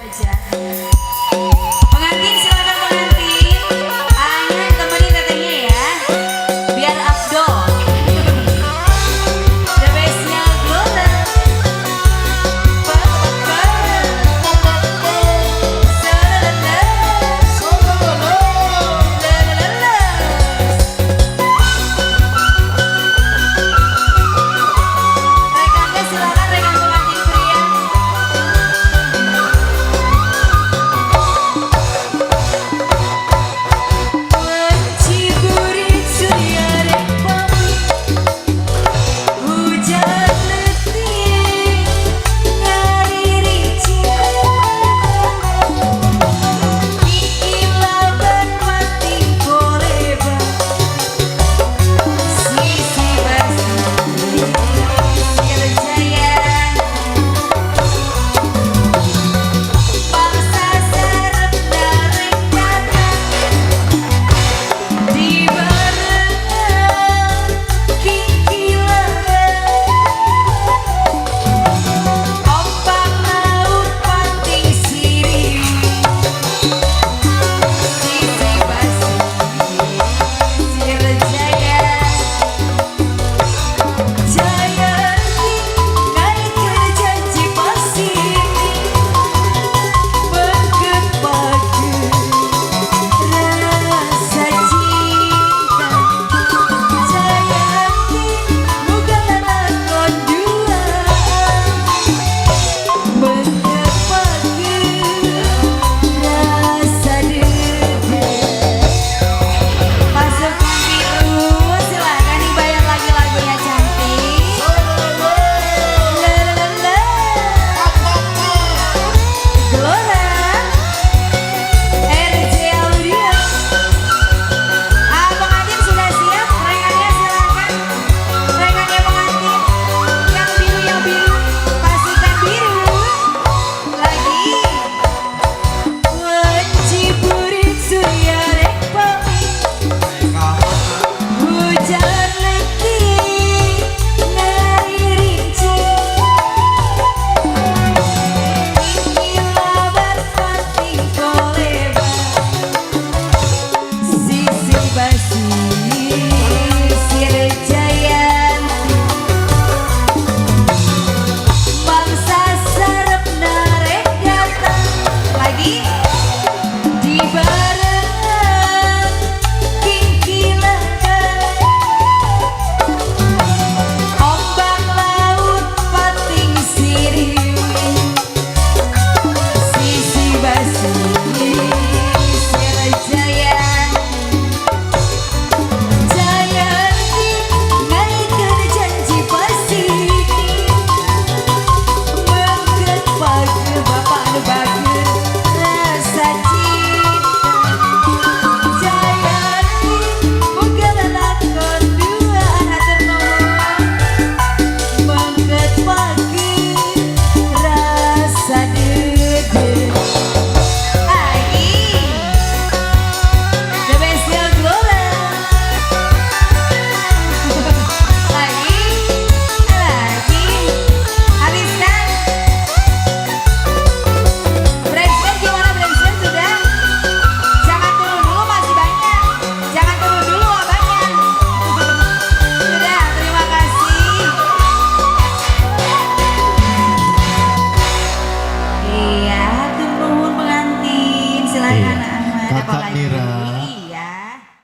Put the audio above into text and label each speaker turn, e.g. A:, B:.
A: aja. Pengantin silakan pengantin. Ayah temenin tetenya ya. Biar afdol. The bestnya Gloria. Rekannya silakan rekan pengantin pria. Menciburit surya repami, hujan letih ngariri ikilaban mati koleba sisi basi Sirjaya bangsa sarep narek kata di barengan kikilaban ombak laut panting siri sisi basi Sirjaya Jayanti naikkan janji pasir menggepagi rasa cinta Jayanti bukan lakon dua menggepagi rasa dede. Pasukan biru silakan dibayar lagi lagunya cantik. Lalalala. Gelora RJ Audio. Pengantin sudah siap? Rekannya silakan. Rekannya pengantin yang biru pasukan biru. Lagi. Menciburit surya repami, hujan letih ngariri ikilaban panting koleba sisi basi Sirjaya bangsa sarep narek kata lagi di barengan kikilaban ombak laut panting siri sisi basi Sirjaya Jayanti naikkan janji pasir menggepagi bapak nu bager rasa cinta Jayanti bukan lakon dua hatur nuhun menggepagi rasa dede. Lagi the bestnya Gloria. Lagi habiskan. Bracelet gimana bracelet sudah? Jangan turun dulu masih banyak. Jangan turun dulu abangnya. Sudah, terima kasih. Iya, hatur nuhun pengantin. Silakan
B: Iya.
A: Ahmad. Apa
B: Kakak
A: lagi?
B: Mira